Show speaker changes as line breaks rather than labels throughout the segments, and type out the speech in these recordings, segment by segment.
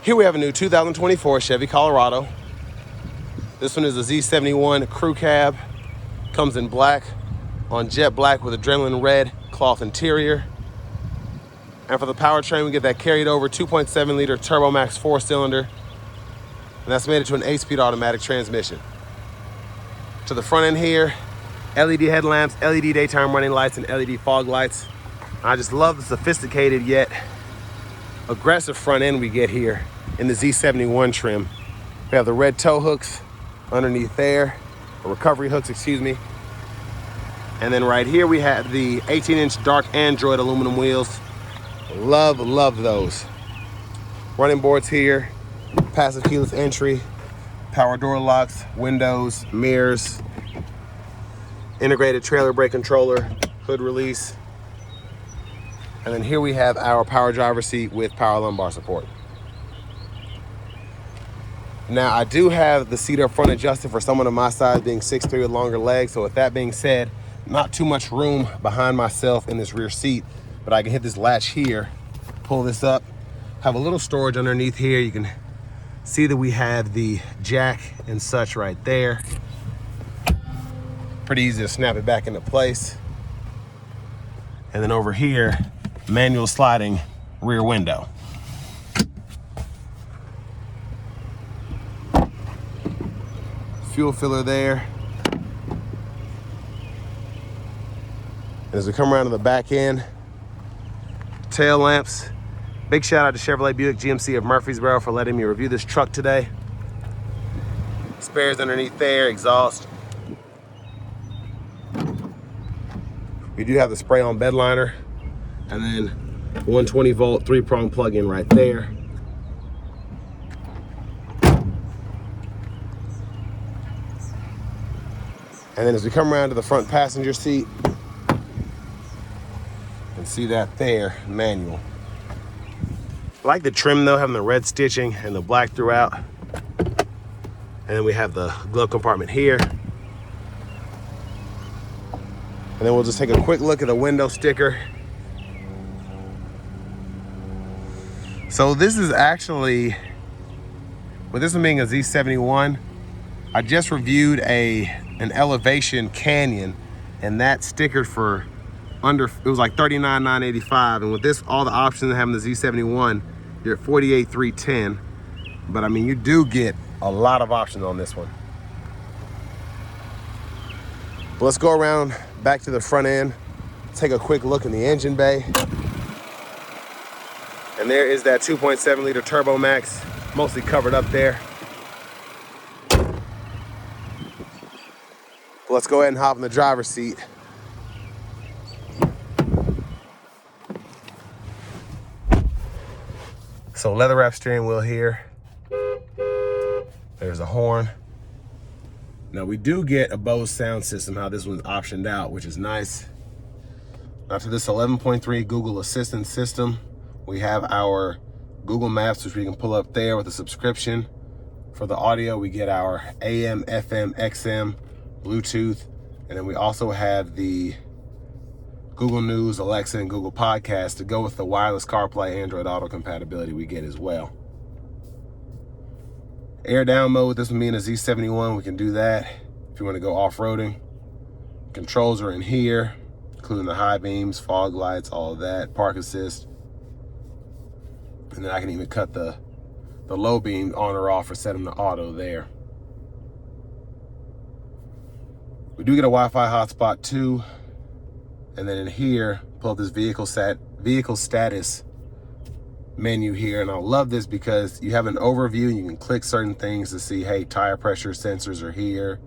Here we have a new 2024 Chevy Colorado. This one is a Z71 crew cab. Comes in black on jet black with adrenaline red cloth interior. And for the powertrain, we get that carried over 2.7 liter turbo max 4-cylinder. And that's made it to an 8-speed automatic transmission. To the front end here, LED headlamps, LED daytime running lights, and LED fog lights. I just love the sophisticated yet aggressive front end we get here in the Z71 trim. We have the red tow hooks underneath there, or recovery hooks, excuse me. And then right here we have the 18-inch dark Android aluminum wheels. Love those. Running boards here, passive keyless entry, power door locks, windows, mirrors, integrated trailer brake controller, hood release. And then here we have our power driver seat with power lumbar support. Now I do have the seat up front adjusted for someone of my size, being 6'3" with longer legs. So with that being said, not too much room behind myself in this rear seat, but I can hit this latch here, pull this up, have a little storage underneath here. You can see that we have the jack and such right there. Pretty easy to snap it back into place. And then over here, manual sliding rear window. Fuel filler there. And as we come around to the back end, tail lamps. Big shout out to Chevrolet Buick GMC of Murfreesboro for letting me review this truck today. Spares underneath there, exhaust. We do have the spray on bed liner, and then 120 volt 3-prong plug-in right there. And then as we come around to the front passenger seat, you can see that there, manual. I like the trim though, having the red stitching and the black throughout. And then we have the glove compartment here. And then we'll just take a quick look at the window sticker. So this is actually, with this one being a Z71, I just reviewed an Elevation Canyon, and that stickered for under, it was like $39,985. And with this, all the options of having the Z71, you're at $48,310. But I mean, you do get a lot of options on this one. But let's go around back to the front end, take a quick look in the engine bay. And there is that 2.7 liter turbo max, mostly covered up there. Let's go ahead and hop in the driver's seat. So leather wrap steering wheel here. There's a horn. Now we do get a Bose sound system, how this one's optioned out, which is nice. After this 11.3 Google Assistant system, we have our Google Maps, which we can pull up there with a subscription. For the audio, we get our AM, FM, XM, Bluetooth, and then we also have the Google News, Alexa, and Google Podcasts to go with the wireless CarPlay, Android Auto compatibility we get as well. Air down mode, this one being a Z71, we can do that if you want to go off-roading. Controls are in here, including the high beams, fog lights, all of that, park assist. And then I can even cut the low beam on or off or set them to auto there. We do get a Wi-Fi hotspot too. And then in here, pull up this vehicle status menu here. And I love this because you have an overview and you can click certain things to see, hey, tire pressure sensors are here,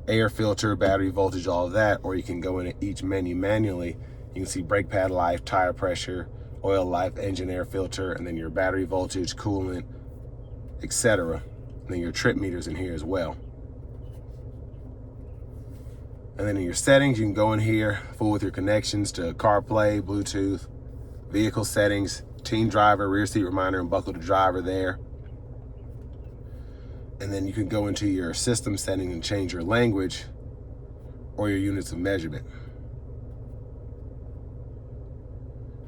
air filter, battery voltage, all of that. Or you can go into each menu manually. You can see brake pad life, tire pressure, oil life, engine air filter, and then your battery voltage, coolant, etc. And then your trip meters in here as well. And then in your settings, you can go in here, fool with your connections to CarPlay, Bluetooth, vehicle settings, teen driver, rear seat reminder, and buckle to driver there. And then you can go into your system settings and change your language or your units of measurement.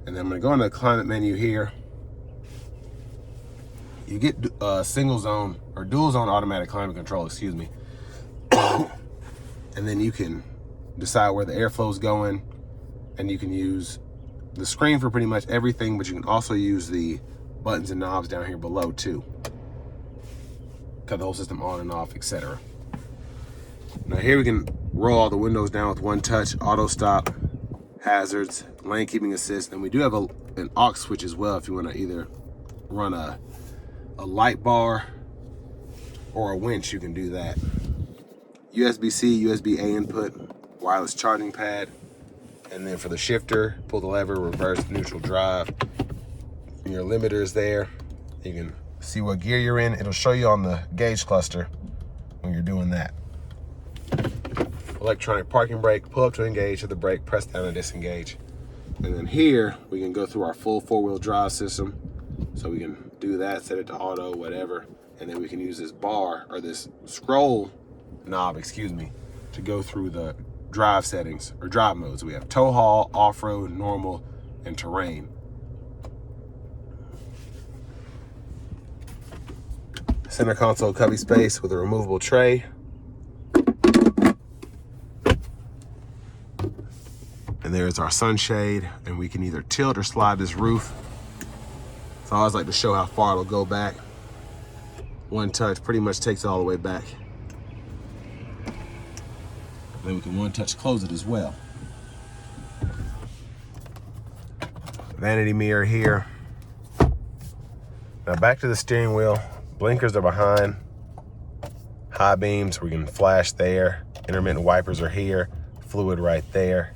And then I'm gonna go into the climate menu here. You get single zone or dual zone automatic climate control, excuse me. And then you can decide where the airflow is going, and you can use the screen for pretty much everything, but you can also use the buttons and knobs down here below too. Cut the whole system on and off, etc. Now here we can roll all the windows down with one touch, auto stop, hazards, lane keeping assist, and we do have an aux switch as well if you want to either run a light bar or a winch, you can do that. USB-C, USB-A input, wireless charging pad, and then for the shifter, pull the lever, reverse, neutral drive. And your limiter is there. You can see what gear you're in. It'll show you on the gauge cluster when you're doing that. Electronic parking brake, pull up to engage, hit the brake, press down to disengage. And then here, we can go through our full four-wheel drive system. So we can do that, set it to auto, whatever. And then we can use this bar, or this scroll knob, excuse me, to go through the drive settings, or drive modes. We have tow haul, off-road, normal, and terrain. Center console cubby space with a removable tray. And there's our sunshade, and we can either tilt or slide this roof. So I always like to show how far it'll go back. One touch pretty much takes it all the way back. Then we can one touch close it as well. Vanity mirror here. Now back to the steering wheel. Blinkers are behind. High beams, we can flash there. Intermittent wipers are here. Fluid right there.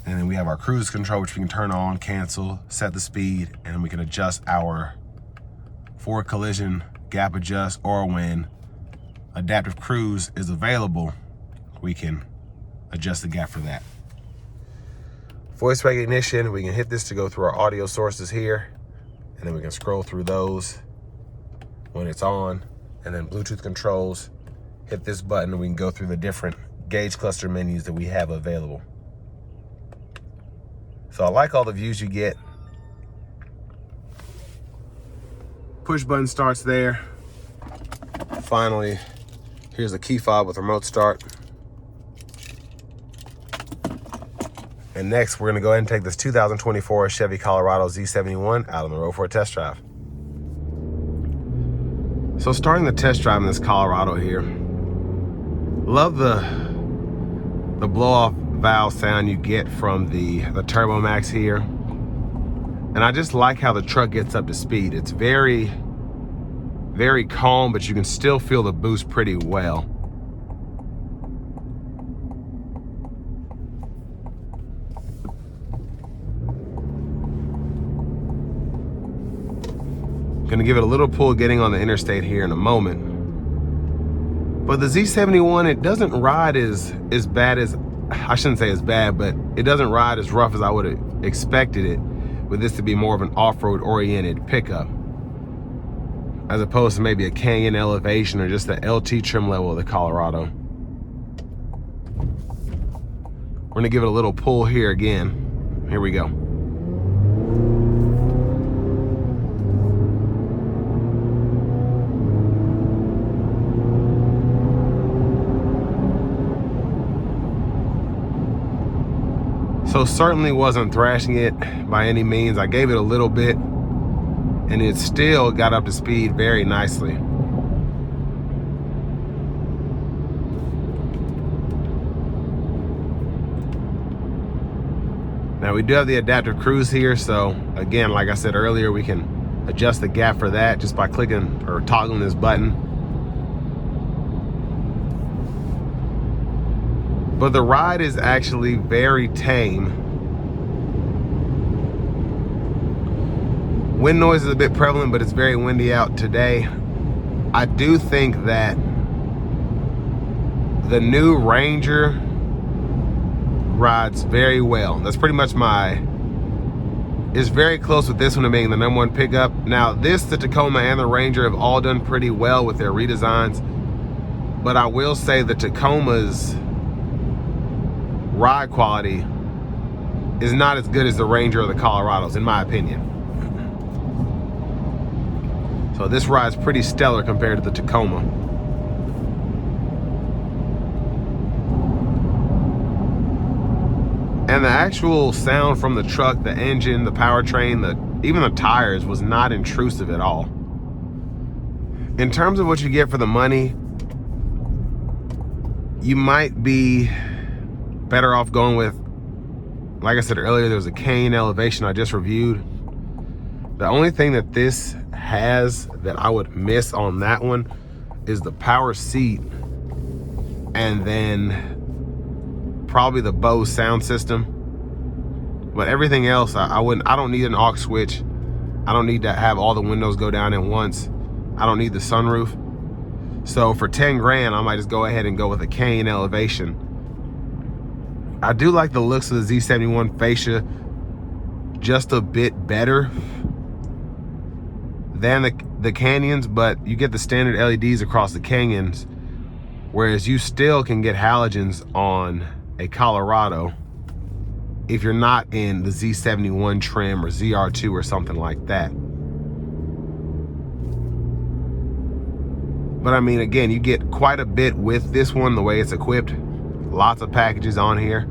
And then we have our cruise control, which we can turn on, cancel, set the speed, and we can adjust our forward collision, gap adjust, or when adaptive cruise is available, we can adjust the gap for that. Voice recognition, we can hit this to go through our audio sources here, and then we can scroll through those when it's on. And then Bluetooth controls, hit this button, and we can go through the different gauge cluster menus that we have available. So I like all the views you get. Push button starts there. Finally, here's a key fob with remote start. And next, we're gonna go ahead and take this 2024 Chevy Colorado Z71 out on the road for a test drive. So starting the test drive in this Colorado here, love the blow-off valve sound you get from the Turbo Max here. And I just like how the truck gets up to speed. It's very, very calm, but you can still feel the boost pretty well. Gonna give it a little pull getting on the interstate here in a moment. But the Z71, it doesn't ride as bad as, I shouldn't say as bad, but it doesn't ride as rough as I would have expected it with this to be more of an off-road oriented pickup, as opposed to maybe a Canyon Elevation or just the LT trim level of the Colorado. We're gonna give it a little pull here again. Here we go. So certainly wasn't thrashing it by any means. I gave it a little bit and it still got up to speed very nicely. Now we do have the adaptive cruise here, so again, like I said earlier, we can adjust the gap for that just by clicking or toggling this button. But the ride is actually very tame. Wind noise is a bit prevalent, but it's very windy out today. I do think that the new Ranger rides very well. That's pretty much it's very close with this one to being the #1 pickup. Now this, the Tacoma and the Ranger have all done pretty well with their redesigns, but I will say the Tacoma's ride quality is not as good as the Ranger or the Colorados, in my opinion. So this ride's pretty stellar compared to the Tacoma. And the actual sound from the truck, the engine, the powertrain, even the tires was not intrusive at all. In terms of what you get for the money, you might be better off going with, like I said earlier, there was a Cayenne Elevation I just reviewed. The only thing that this has that I would miss on that one is the power seat, and then probably the Bose sound system. But everything else, I don't need an aux switch. I don't need to have all the windows go down at once. I don't need the sunroof. So for 10 grand, I might just go ahead and go with a Cayenne Elevation. I do like the looks of the Z71 fascia just a bit better than the Canyons, but you get the standard LEDs across the Canyons, whereas you still can get halogens on a Colorado if you're not in the Z71 trim or ZR2 or something like that. But I mean, again, you get quite a bit with this one, the way it's equipped. Lots of packages on here.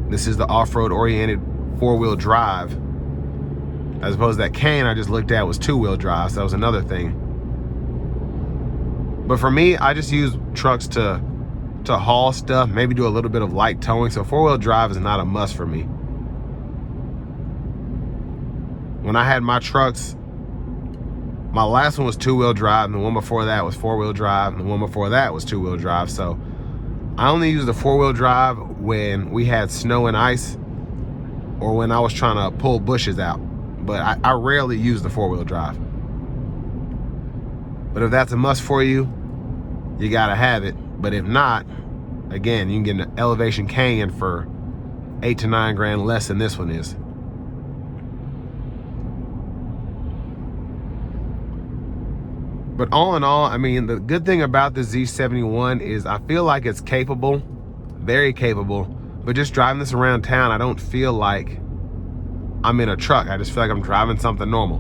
This is the off-road oriented 4-wheel drive, as opposed to that Cayenne I just looked at was 2-wheel drive, so that was another thing. But for me, I just use trucks to haul stuff, maybe do a little bit of light towing, so 4-wheel drive is not a must for me. When I had my trucks, my last one was 2-wheel drive, and the one before that was 4-wheel drive, and the one before that was 2-wheel drive. So I only used the 4-wheel drive when we had snow and ice, or when I was trying to pull bushes out. But I rarely use the 4-wheel drive. But if that's a must for you, you gotta have it. But if not, again, you can get an Elevation Cayenne for 8 to 9 grand less than this one is. But all in all, I mean, the good thing about the Z71 is I feel like it's capable, very capable, but just driving this around town, I don't feel like I'm in a truck. I just feel like I'm driving something normal.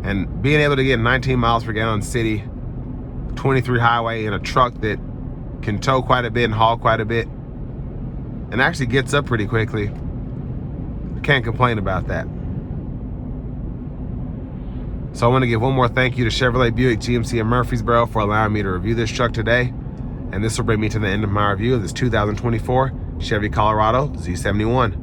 And being able to get 19 miles per gallon city, 23 highway in a truck that can tow quite a bit and haul quite a bit, and actually gets up pretty quickly, I can't complain about that. So I want to give one more thank you to Chevrolet, Buick, GMC, and Murfreesboro for allowing me to review this truck today. And this will bring me to the end of my review of this 2024 Chevy Colorado Z71.